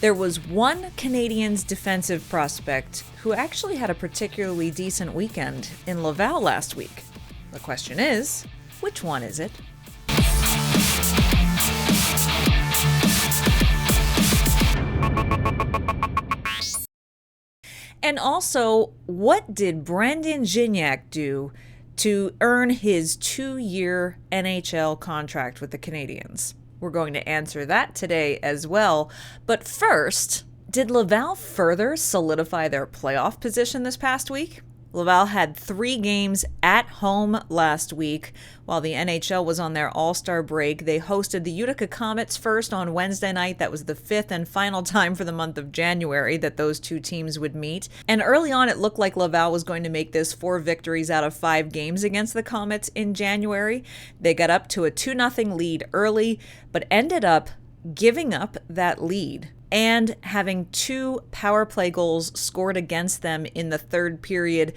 There was one Canadiens defensive prospect who actually had a particularly decent weekend in Laval last week. The question is, which one is it? And also, what did Brandon Gignac do to earn his 2-year NHL contract with the Canadiens? We're going to answer that today as well. But first, did Laval further solidify their playoff position this past week? Laval had 3 games at home last week. While the NHL was on their All-Star break, they hosted the Utica Comets first on Wednesday night. That was the 5th and final time for the month of January that those two teams would meet. And early on, it looked like Laval was going to make this 4 victories out of 5 games against the Comets in January. They got up to a 2-0 lead early, but ended up giving up that lead and having 2 power play goals scored against them in the third period,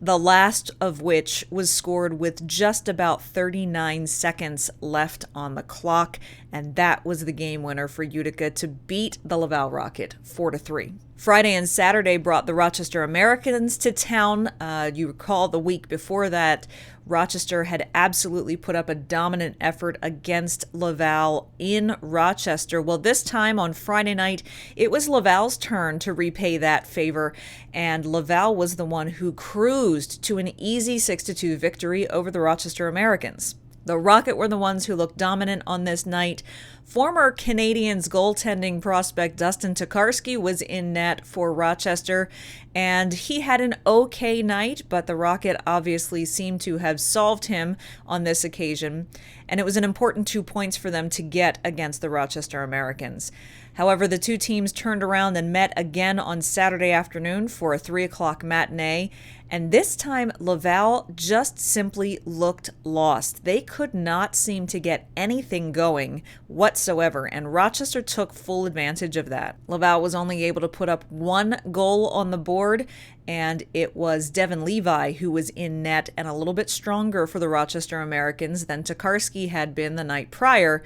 the last of which was scored with just about 39 seconds left on the clock, and that was the game winner for Utica to beat the Laval Rocket 4-3. Friday and Saturday brought the Rochester Americans to town. You recall the week before that, Rochester had absolutely put up a dominant effort against Laval in Rochester. Well, this time on Friday night, it was Laval's turn to repay that favor, and Laval was the one who cruised to an easy 6-2 victory over the Rochester Americans. The Rocket were the ones who looked dominant on this night. Former Canadiens goaltending prospect Dustin Tokarski was in net for Rochester, and he had an okay night, but the Rocket obviously seemed to have solved him on this occasion, and it was an important 2 points for them to get against the Rochester Americans. However, the two teams turned around and met again on Saturday afternoon for a 3 o'clock matinee, and this time Laval just simply looked lost. They could not seem to get anything going whatsoever, and Rochester took full advantage of that. Laval was only able to put up 1 goal on the board, and it was Devin Levi who was in net and a little bit stronger for the Rochester Americans than Tokarski had been the night prior,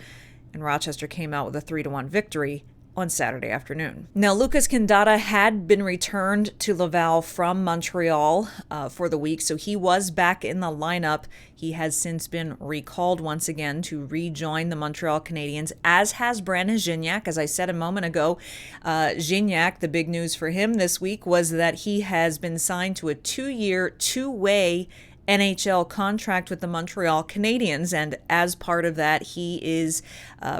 and Rochester came out with a 3-1 victory on Saturday afternoon. Now, Lucas Candata had been returned to Laval from Montreal for the week, so he was back in the lineup. He has since been recalled once again to rejoin the Montreal Canadiens, as has Brandon Gignac. As I said a moment ago, Gignac, the big news for him this week was that he has been signed to a 2-year, 2-way NHL contract with the Montreal Canadiens, and as part of that, he is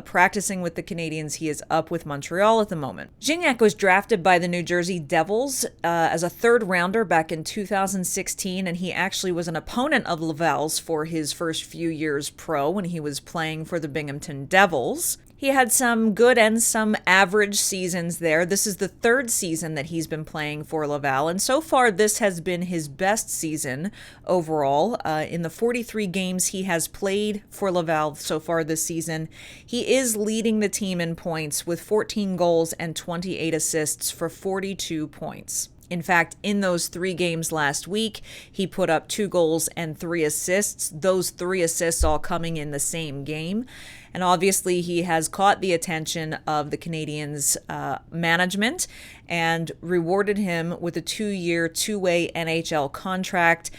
practicing with the Canadiens. He is up with Montreal at the moment. Gignac was drafted by the New Jersey Devils as a 3rd rounder back in 2016, and he actually was an opponent of Laval's for his first few years pro when he was playing for the Binghamton Devils. He had some good and some average seasons there. This is the 3rd season that he's been playing for Laval, and so far this has been his best season overall. In the 43 games he has played for Laval so far this season, he is leading the team in points with 14 goals and 28 assists for 42 points. In fact, in those 3 games last week, he put up 2 goals and 3 assists, those 3 assists all coming in the same game. And obviously, he has caught the attention of the Canadiens' management and rewarded him with a 2-year, 2-way NHL contract.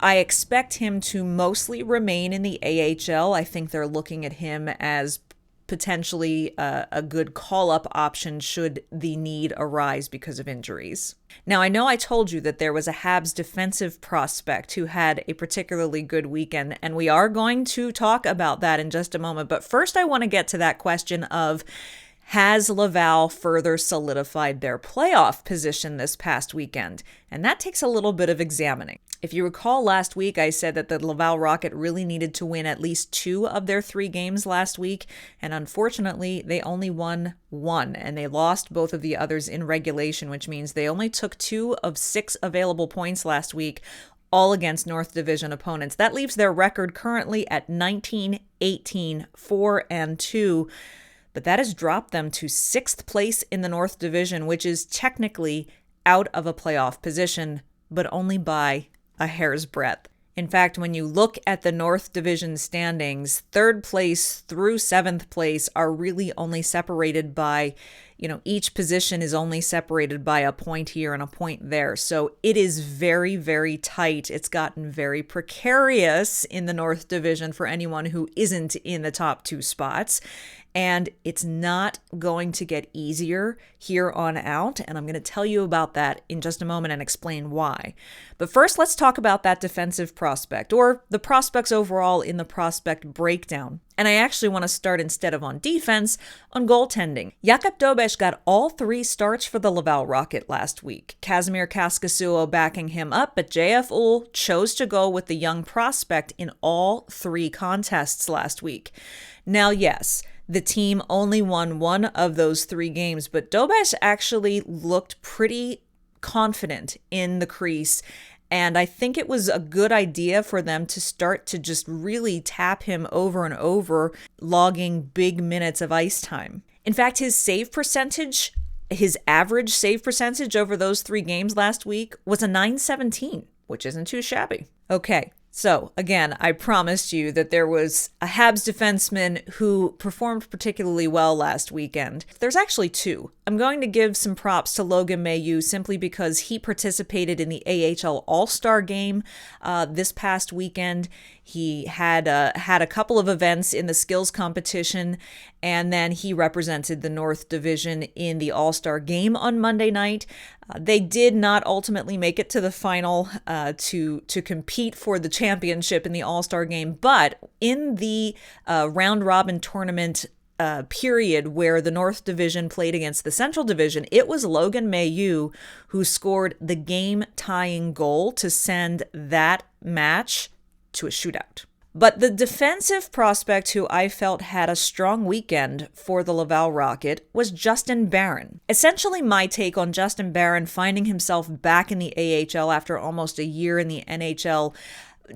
I expect him to mostly remain in the AHL. I think they're looking at him as potentially a good call-up option should the need arise because of injuries. Now, I know I told you that there was a Habs defensive prospect who had a particularly good weekend, and we are going to talk about that in just a moment. But first, I want to get to that question of, has Laval further solidified their playoff position this past weekend? And that takes a little bit of examining. If you recall last week, I said that the Laval Rocket really needed to win at least 2 of their 3 games last week, and unfortunately, they only won 1, and they lost both of the others in regulation, which means they only took 2 of 6 available points last week, all against North Division opponents. That leaves their record currently at 19-18, 4-2. But that has dropped them to 6th place in the North Division, which is technically out of a playoff position, but only by a hair's breadth. In fact, when you look at the North Division standings, third place through seventh place are really only separated by, each position is only separated by a point here and a point there. So it is very, very tight. It's gotten very precarious in the North Division for anyone who isn't in the top two spots. And it's not going to get easier here on out. And I'm going to tell you about that in just a moment and explain why. But first, let's talk about that defensive prospect, or the prospects overall in the prospect breakdown. And I actually want to start, instead of on defense, on goaltending. Xhekaj got all 3 starts for the Laval Rocket last week. Kazimierz Kaskisuo backing him up, but JF chose to go with the young prospect in all 3 contests last week. Now, yes, the team only won 1 of those 3 games, but Dobeš actually looked pretty confident in the crease, and I think it was a good idea for them to start to just really tap him over and over, logging big minutes of ice time. In fact, his average save percentage over those 3 games last week was a .917, which isn't too shabby. Okay. So, again, I promised you that there was a Habs defenseman who performed particularly well last weekend. There's actually 2. I'm going to give some props to Logan Mailloux simply because he participated in the AHL All-Star game this past weekend. He had a couple of events in the skills competition, and then he represented the North Division in the All-Star game on Monday night. They did not ultimately make it to the final to compete for the championship in the All-Star game, but in the round-robin tournament period where the North Division played against the Central Division, it was Logan Mailloux who scored the game-tying goal to send that match to a shootout. But the defensive prospect who I felt had a strong weekend for the Laval Rocket was Justin Barron. Essentially, my take on Justin Barron finding himself back in the AHL after almost a year in the NHL,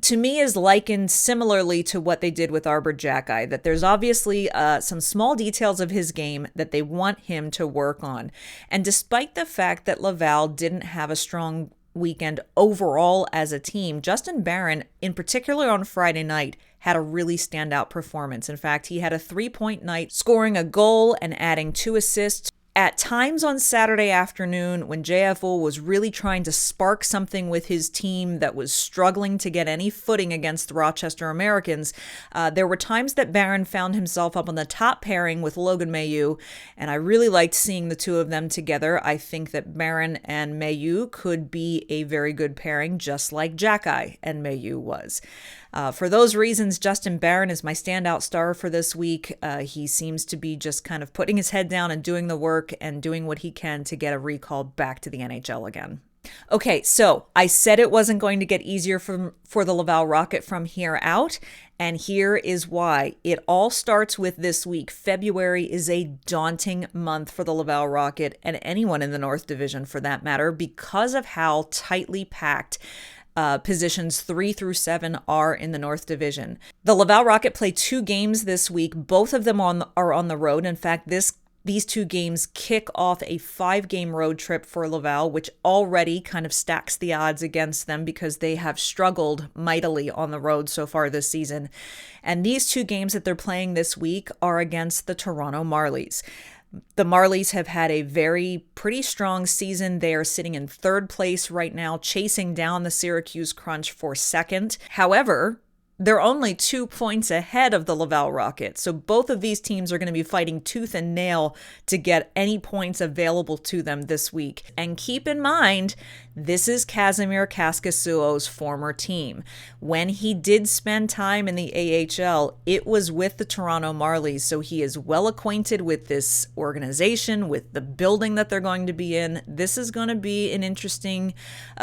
to me, is likened similarly to what they did with Arber Xhekaj, that there's obviously some small details of his game that they want him to work on. And despite the fact that Laval didn't have a strong weekend overall as a team, Justin Barron, in particular on Friday night, had a really standout performance. In fact, he had a 3-point night, scoring a goal and adding 2 assists. At times on Saturday afternoon, when JFO was really trying to spark something with his team that was struggling to get any footing against the Rochester Americans, there were times that Barron found himself up on the top pairing with Logan Mailloux, and I really liked seeing the 2 of them together. I think that Barron and Mailloux could be a very good pairing, just like Xhekaj and Mailloux was. For those reasons, Justin Barron is my standout star for this week. He seems to be just kind of putting his head down and doing the work and doing what he can to get a recall back to the NHL again. Okay, so I said it wasn't going to get easier for the Laval Rocket from here out, and here is why. It all starts with this week. February is a daunting month for the Laval Rocket, and anyone in the North Division for that matter, because of how tightly packed positions 3 through 7 are in the North Division. The Laval Rocket play 2 games this week. Both of them are on the road. In fact, these 2 games kick off a 5-game road trip for Laval, which already kind of stacks the odds against them because they have struggled mightily on the road so far this season. And these 2 games that they're playing this week are against the Toronto Marlies. The Marlies have had a pretty strong season. They are sitting in 3rd place right now, chasing down the Syracuse Crunch for 2nd. However, they're only 2 points ahead of the Laval Rocket. So both of these teams are going to be fighting tooth and nail to get any points available to them this week. And keep in mind, this is Kazimierz Kaskisuo's former team. When he did spend time in the AHL, it was with the Toronto Marlies. So he is well acquainted with this organization, with the building that they're going to be in. This is going to be an interesting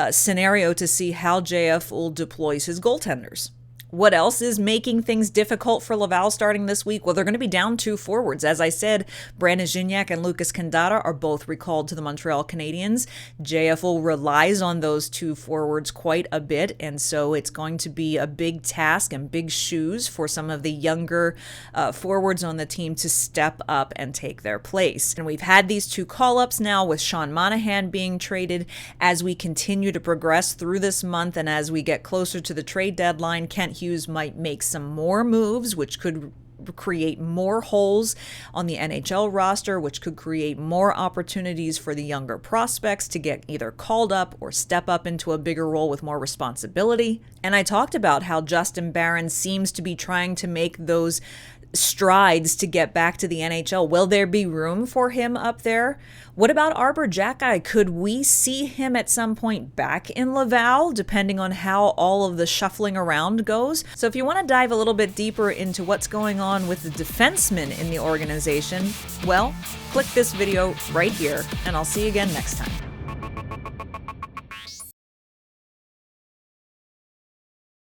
scenario to see how JF deploys his goaltenders. What else is making things difficult for Laval starting this week? Well, they're going to be down 2 forwards. As I said, Brandon Gignac and Lucas Candara are both recalled to the Montreal Canadiens. JFL relies on those 2 forwards quite a bit, and so it's going to be a big task and big shoes for some of the younger forwards on the team to step up and take their place. And we've had these 2 call-ups now with Sean Monahan being traded. As we continue to progress through this month and as we get closer to the trade deadline, Kent Hughes might make some more moves, which could create more holes on the NHL roster, which could create more opportunities for the younger prospects to get either called up or step up into a bigger role with more responsibility. And I talked about how Justin Barron seems to be trying to make those strides to get back to the NHL. Will there be room for him up there? What about Arber Xhekaj? Could we see him at some point back in Laval, depending on how all of the shuffling around goes? So if you want to dive a little bit deeper into what's going on with the defensemen in the organization, well, click this video right here, and I'll see you again next time.